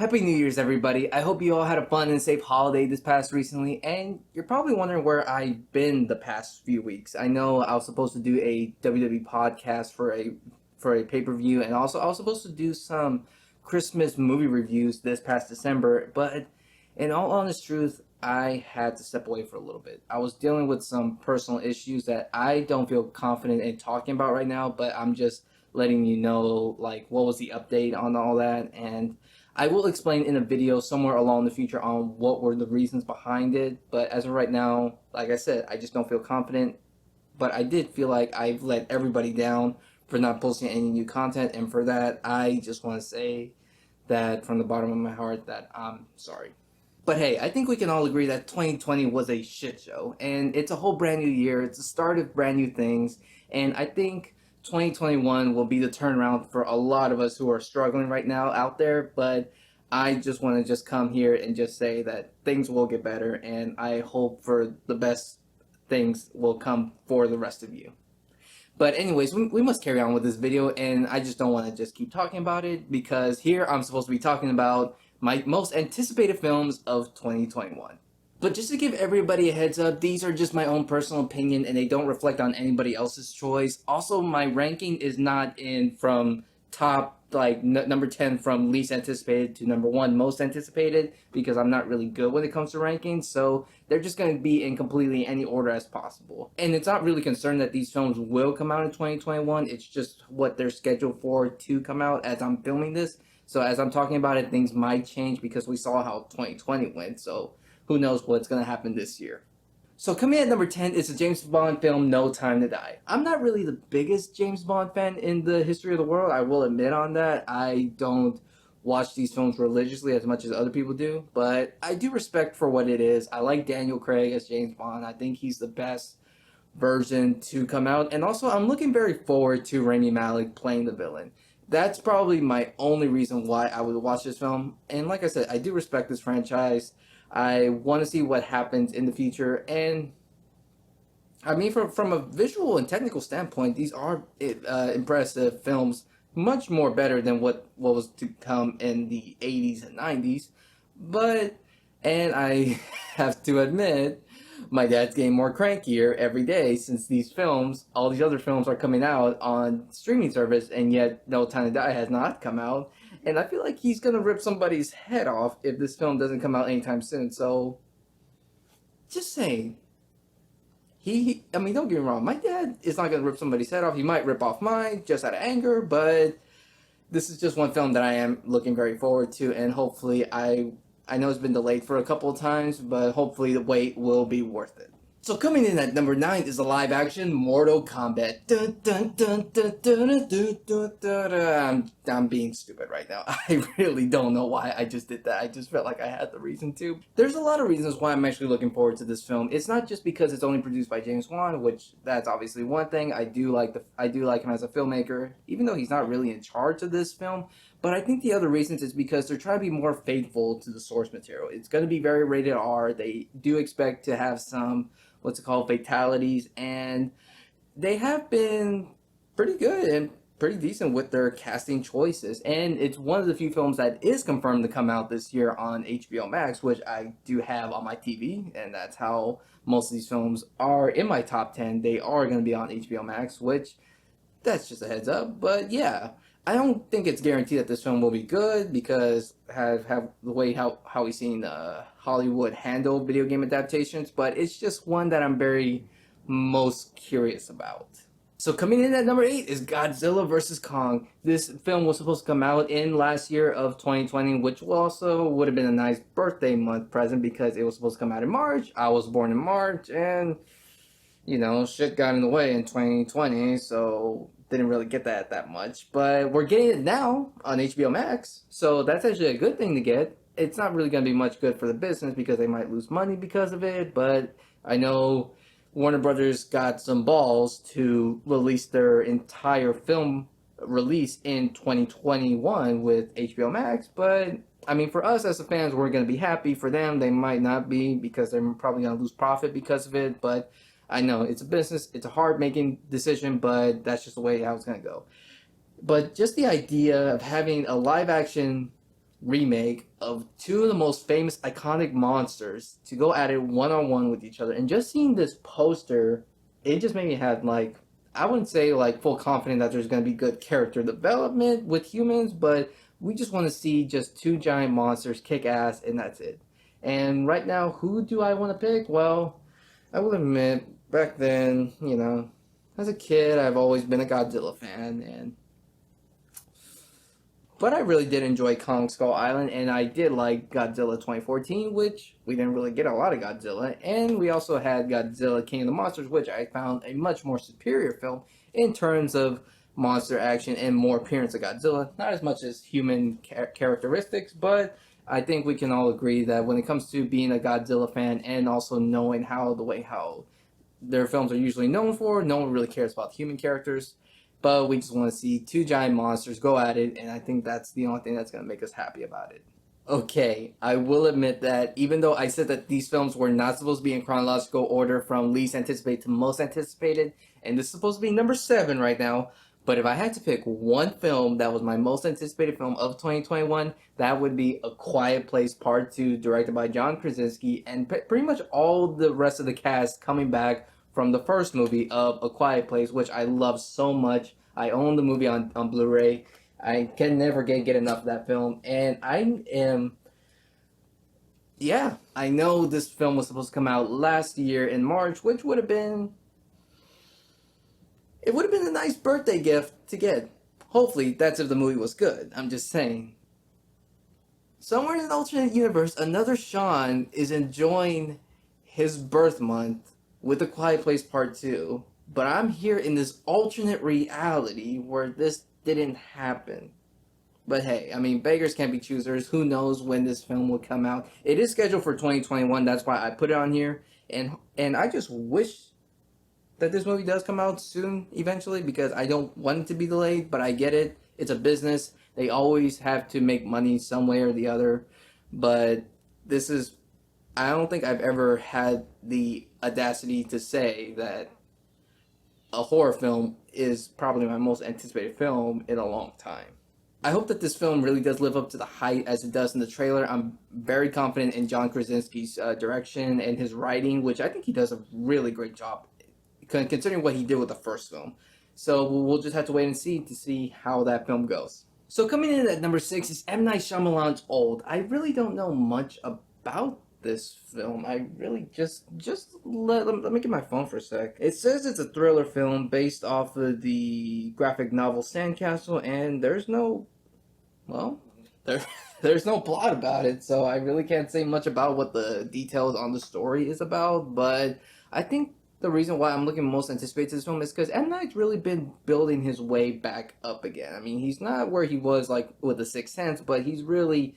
Happy New Year's, everybody. I hope you all had a fun and safe holiday this past recently, and you're probably wondering where I've been the past few weeks. I know I was supposed to do a WWE podcast for a pay-per-view, and also I was supposed to do some Christmas movie reviews this past December, but in all honest truth, I had to step away for a little bit. I was dealing with some personal issues that I don't feel confident in talking about right now, but I'm just letting you know like what was the update on all that, and I will explain in a video somewhere along the future on what were the reasons behind it, but as of right now, like I said, I just don't feel confident. But I did feel like I've let everybody down for not posting any new content, and for that, I just want to say that from the bottom of my heart that I'm sorry. But hey, I think we can all agree that 2020 was a shit show, and it's a whole brand new year. It's the start of brand new things, and I think 2021 will be the turnaround for a lot of us who are struggling right now out there. But I just want to just come here and just say that things will get better, and I hope for the best things will come for the rest of you. But anyways, we must carry on with this video, and I just don't want to just keep talking about it because here I'm supposed to be talking about my most anticipated films of 2021. But just to give everybody a heads up, these are just my own personal opinion and they don't reflect on anybody else's choice. Also, my ranking is not in from top like number 10 from least anticipated to number 1 most anticipated because I'm not really good when it comes to rankings. So they're just going to be in completely any order as possible. And it's not really concerned that these films will come out in 2021. It's just what they're scheduled for to come out as I'm filming this. So as I'm talking about it, things might change because we saw how 2020 went. So who knows what's going to happen this year. So coming in at number 10 is the James Bond film No Time to Die. I'm not really the biggest James Bond fan in the history of the world. I will admit on that. I don't watch these films religiously as much as other people do, but I do respect for what it is. I like Daniel Craig as James Bond. I think he's the best version to come out. And also, I'm looking very forward to Rami Malek playing the villain. That's probably my only reason why I would watch this film. And like I said, I do respect this franchise. I want to see what happens in the future. And I mean, from a visual and technical standpoint, these are impressive films, much more better than what was to come in the 80s and 90s. But, and I have to admit, my dad's getting more crankier every day since these films, all these other films are coming out on streaming service, and yet No Time to Die has not come out. And I feel like he's gonna rip somebody's head off if this film doesn't come out anytime soon. So, just saying. I mean, don't get me wrong. My dad is not gonna rip somebody's head off. He might rip off mine just out of anger, but this is just one film that I am looking very forward to, and hopefully, I know it's been delayed for a couple of times, but hopefully the wait will be worth it. So coming in at number 9 is the live-action Mortal Kombat. Dun, dun, dun, dun, dun, dun, dun, dun, dun, dun. I'm being stupid right now. I really don't know why I just did that. I just felt like I had the reason to. There's a lot of reasons why I'm actually looking forward to this film. It's not just because it's only produced by James Wan, which that's obviously one thing. I do like him as a filmmaker, even though he's not really in charge of this film. But I think the other reasons is because they're trying to be more faithful to the source material. It's going to be very rated R. They do expect to have some what's it called fatalities, and they have been pretty good and pretty decent with their casting choices. And it's one of the few films that is confirmed to come out this year on HBO Max, which I do have on my TV, and that's how most of these films are in my top 10. They are going to be on HBO Max, which that's just a heads up. But yeah, I don't think it's guaranteed that this film will be good because have the way how we've seen Hollywood handle video game adaptations, but it's just one that I'm very most curious about. So coming in at number 8 is Godzilla vs. Kong. This film was supposed to come out in last year of 2020, which also would have been a nice birthday month present because it was supposed to come out in March. I was born in March, and you know, shit got in the way in 2020, so didn't really get that much. But we're getting it now on HBO Max, so that's actually a good thing to get. It's not really going to be much good for the business because they might lose money because of it, but I know Warner Brothers got some balls to release their entire film release in 2021 with HBO Max, but I mean, for us as the fans, we're going to be happy. For them, they might not be because they're probably going to lose profit because of it, but I know it's a business, it's a hard making decision, but that's just the way how it's going to go. But just the idea of having a live action remake of two of the most famous iconic monsters to go at it one on one with each other. And just seeing this poster, it just made me have like, I wouldn't say like full confidence that there's going to be good character development with humans, but we just want to see just two giant monsters kick ass, and that's it. And right now, who do I want to pick? Well, I will admit, back then, as a kid, I've always been a Godzilla fan, and but I really did enjoy Kong Skull Island, and I did like Godzilla 2014, which we didn't really get a lot of Godzilla. And we also had Godzilla King of the Monsters, which I found a much more superior film in terms of monster action and more appearance of Godzilla. Not as much as human characteristics, but I think we can all agree that when it comes to being a Godzilla fan and also knowing how their films are usually known for, no one really cares about human characters, but we just want to see two giant monsters go at it, and I think that's the only thing that's going to make us happy about it. Okay, I will admit that even though I said that these films were not supposed to be in chronological order from least anticipated to most anticipated, and this is supposed to be number 7 right now, but if I had to pick one film that was my most anticipated film of 2021, that would be A Quiet Place Part 2, directed by John Krasinski, and pretty much all the rest of the cast coming back from the first movie of A Quiet Place, which I love so much. I own the movie on Blu-ray. I can never get enough of that film. And I know this film was supposed to come out last year in March, which would have been a nice birthday gift to get. Hopefully, that's if the movie was good. I'm just saying. Somewhere in an alternate universe, another Sean is enjoying his birth month with A Quiet Place Part 2, but I'm here in this alternate reality where this didn't happen. But hey, I mean, beggars can't be choosers. Who knows when this film will come out? It is scheduled for 2021. That's why I put it on here. And I just wish that this movie does come out soon, eventually, because I don't want it to be delayed, but I get it. It's a business. They always have to make money some way or the other. But this is, I don't think I've ever had the audacity to say that a horror film is probably my most anticipated film in a long time. I hope that this film really does live up to the hype as it does in the trailer. I'm very confident in John Krasinski's direction and his writing, which I think he does a really great job considering what he did with the first film. So we'll just have to wait and see how that film goes. So coming in at number 6 is M. Night Shyamalan's Old. I really don't know much about this film. I really just let me get my phone for a sec. It says it's a thriller film based off of the graphic novel Sandcastle, and there's no there's no plot about it, so I really can't say much about what the details on the story is about. But I think the reason why I'm looking most anticipated to this film is because M. Night's really been building his way back up again. I mean, he's not where he was like with The Sixth Sense, but he's really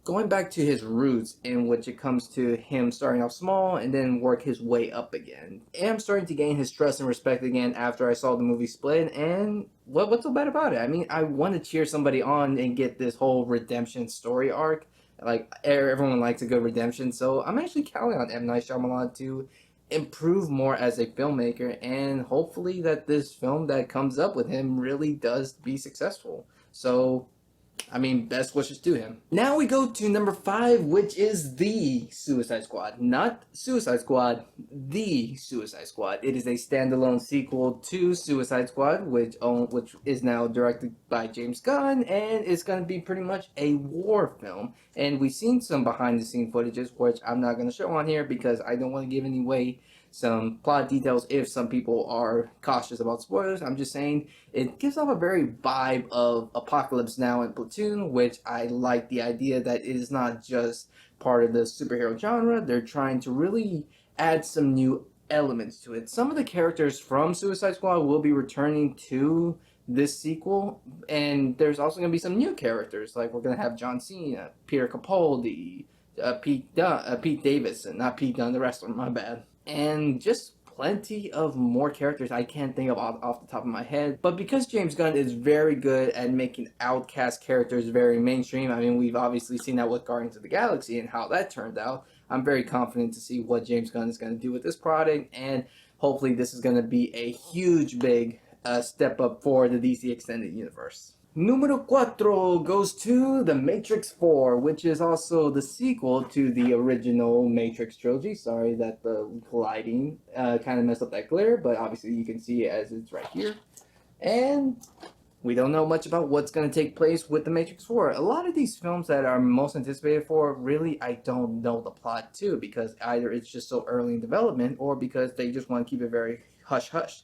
going back to his roots in which it comes to him starting off small and then work his way up again. And I'm starting to gain his trust and respect again after I saw the movie Split, and what's so bad about it? I mean, I want to cheer somebody on and get this whole redemption story arc. Like, everyone likes a good redemption, so I'm actually counting on M. Night Shyamalan to improve more as a filmmaker, and hopefully that this film that comes up with him really does be successful. So I mean, best wishes to him. Now we go to number 5, which is The Suicide Squad. Not Suicide Squad, The Suicide Squad. It is a standalone sequel to Suicide Squad, which is now directed by James Gunn, and it's going to be pretty much a war film. And we've seen some behind-the-scenes footages, which I'm not going to show on here because I don't want to give any away some plot details if some people are cautious about spoilers. I'm just saying it gives off a very vibe of Apocalypse Now and Platoon, which I like the idea that it is not just part of the superhero genre. They're trying to really add some new elements to it. Some of the characters from Suicide Squad will be returning to this sequel, and there's also going to be some new characters. Like, we're going to have John Cena, Peter Capaldi, Pete Davidson, not Pete Dunne, the wrestler, my bad. And just plenty of more characters I can't think of off the top of my head. But because James Gunn is very good at making outcast characters very mainstream, I mean, we've obviously seen that with Guardians of the Galaxy and how that turned out. I'm very confident to see what James Gunn is going to do with this product, and hopefully this is going to be a huge, big step up for the DC Extended Universe. Numero cuatro goes to The Matrix 4, which is also the sequel to the original Matrix trilogy. Sorry that the lighting kind of messed up that glare, but obviously you can see it as it's right here. And we don't know much about what's going to take place with The Matrix 4. A lot of these films that are most anticipated for, really, I don't know the plot to, because either it's just so early in development or because they just want to keep it very hush hush.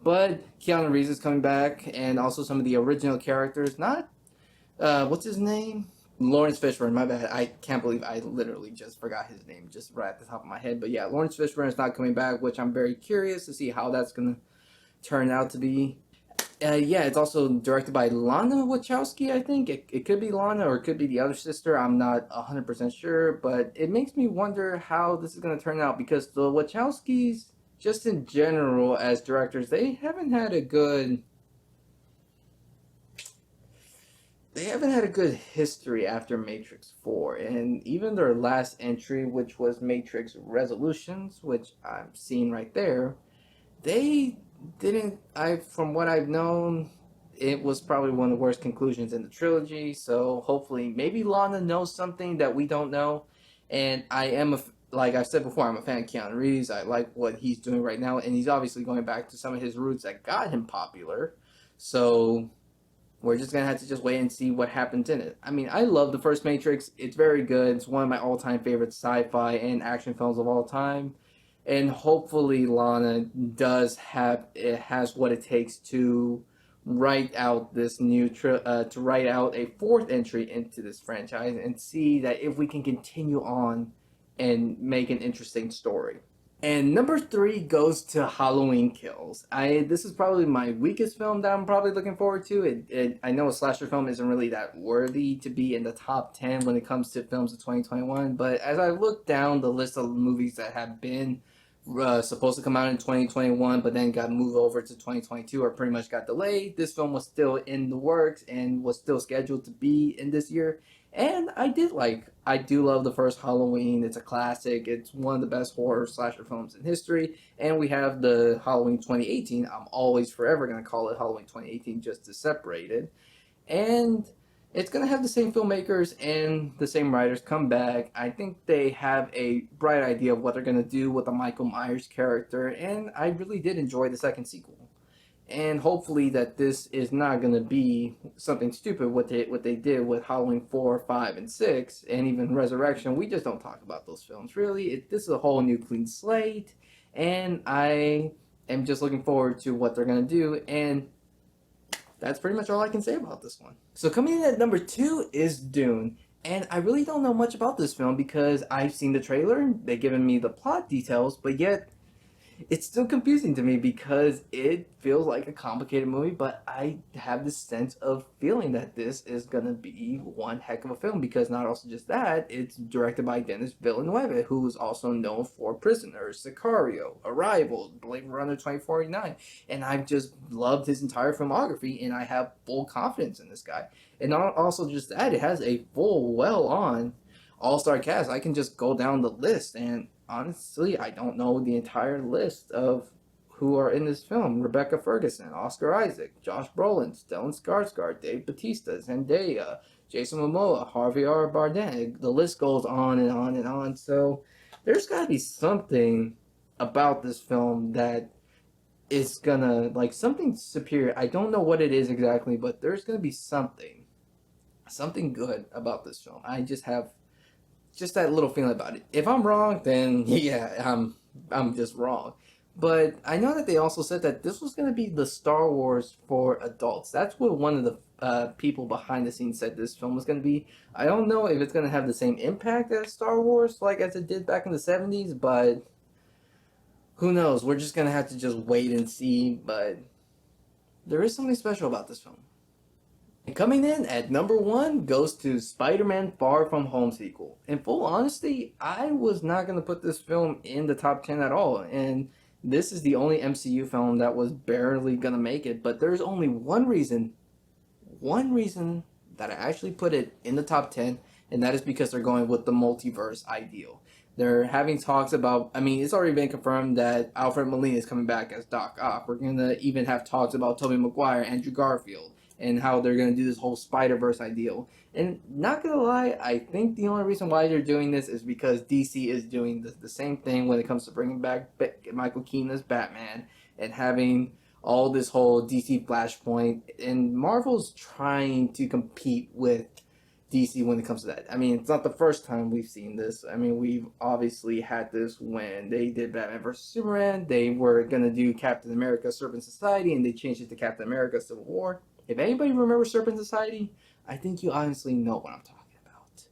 But Keanu Reeves is coming back, and also some of the original characters. Not what's his name? Lawrence Fishburne. My bad. I can't believe I literally just forgot his name just right at the top of my head. But yeah, Lawrence Fishburne is not coming back, which I'm very curious to see how that's gonna turn out to be. Yeah, it's also directed by Lana Wachowski, I think. It could be Lana or it could be the other sister. I'm not 100% sure, but it makes me wonder how this is going to turn out because the Wachowskis, just in general, as directors, they haven't had a good. They haven't had a good history after Matrix 4, and even their last entry, which was Matrix Resolutions, which I'm seeing right there, they didn't. I from what I've known, it was probably one of the worst conclusions in the trilogy. So hopefully, maybe Lana knows something that we don't know. And I am like I said before, I'm a fan of Keanu Reeves. I like what he's doing right now, and he's obviously going back to some of his roots that got him popular. So we're just gonna have to just wait and see what happens in it. I mean, I love the first Matrix. It's very good. It's one of my all-time favorite sci-fi and action films of all time. And hopefully Lana does have it has what it takes to write out this to write out a fourth entry into this franchise and see that if we can continue on and make an interesting story. And number three goes to Halloween Kills. This is probably my weakest film that I'm probably looking forward to. I know a slasher film isn't really that worthy to be in the top 10 when it comes to films of 2021, but as I look down the list of movies that have been supposed to come out in 2021 but then got moved over to 2022 or pretty much got delayed, this film was still in the works and was still scheduled to be in this year. And I do love the first Halloween. It's a classic. It's one of the best horror slasher films in history. And we have the Halloween 2018. I'm always forever going to call it Halloween 2018 just to separate it. And it's going to have the same filmmakers and the same writers come back. I think they have a bright idea of what they're going to do with the Michael Myers character. And I really did enjoy the second sequel. And hopefully that this is not going to be something stupid what they did with Halloween 4, 5, and 6, and even Resurrection. We just don't talk about those films, really. This is a whole new clean slate, and I am just looking forward to what they're going to do, and that's pretty much all I can say about this one. So coming in at number 2 is Dune. And I really don't know much about this film because I've seen the trailer, they've given me the plot details, but yet it's still confusing to me because it feels like a complicated movie, but I have this sense of feeling that this is gonna be one heck of a film because not also just that, it's directed by Denis Villeneuve, who is also known for Prisoners, Sicario, Arrival, Blade Runner 2049, and I've just loved his entire filmography, and I have full confidence in this guy. And not also just that, it has a full, well-on all-star cast. I can just go down the list, and honestly, I don't know the entire list of who are in this film. Rebecca Ferguson, Oscar Isaac, Josh Brolin, Stellan Skarsgård, Dave Bautista, Zendaya, Jason Momoa, Javier Bardem. The list goes on and on and on. So there's got to be something about this film that is gonna like something superior. I don't know what it is exactly, but there's gonna be something good about this film. I just have just that little feeling about it. If I'm wrong, then yeah, I'm just wrong. But I know that they also said that this was going to be the Star Wars for adults. That's what one of the people behind the scenes said this film was going to be. I don't know if it's going to have the same impact as Star Wars, like as it did back in the 70s, but who knows? We're just going to have to just wait and see. But there is something special about this film. And coming in at number 1 goes to Spider-Man Far From Home sequel. In full honesty, I was not going to put this film in the top 10 at all. And this is the only MCU film that was barely going to make it. But there's only one reason that I actually put it in the top 10. And that is because they're going with the multiverse ideal. They're having talks about, I mean, it's already been confirmed that Alfred Molina is coming back as Doc Ock. We're going to even have talks about Tobey Maguire, Andrew Garfield. and how they're gonna do this whole Spider-Verse ideal. And not gonna lie, I think the only reason why they're doing this is because DC is doing the same thing when it comes to bringing back Michael Keaton as Batman and having all this whole DC Flashpoint, and Marvel's trying to compete with DC when it comes to that. I mean, it's not the first time we've seen this. I mean, we've obviously had this when they did Batman vs. Superman. They were going to do Captain America Serpent Society, and they changed it to Captain America Civil War. If anybody remembers Serpent Society, I think you honestly know what I'm talking about.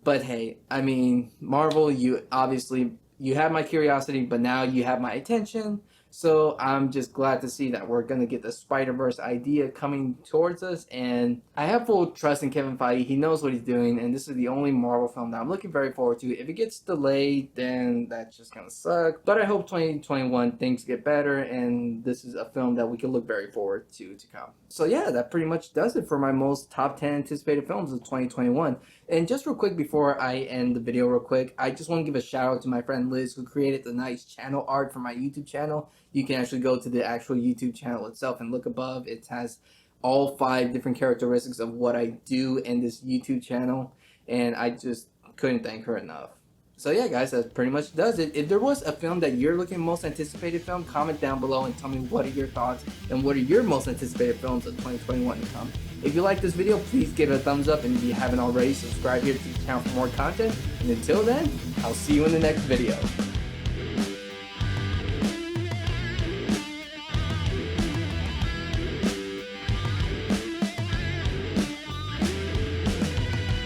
But hey, I mean, Marvel, you have my curiosity, but now you have my attention. So I'm just glad to see that we're going to get the Spider-Verse idea coming towards us. And I have full trust in Kevin Feige. He knows what he's doing. And this is the only Marvel film that I'm looking very forward to. If it gets delayed, then that just kind of sucks. But I hope 2021 things get better. And this is a film that we can look very forward to come. So yeah, that pretty much does it for my most top 10 anticipated films of 2021. And just real quick before I end the video real quick, I just want to give a shout out to my friend Liz who created the nice channel art for my YouTube channel. You can actually go to the actual YouTube channel itself and look above. It has all 5 different characteristics of what I do in this YouTube channel. And I just couldn't thank her enough. So yeah, guys, that pretty much does it. If there was a film that you're looking most anticipated film, comment down below and tell me what are your thoughts and what are your most anticipated films of 2021 to come. If you like this video, please give it a thumbs up, and if you haven't already, subscribe here to the channel for more content. And until then, I'll see you in the next video.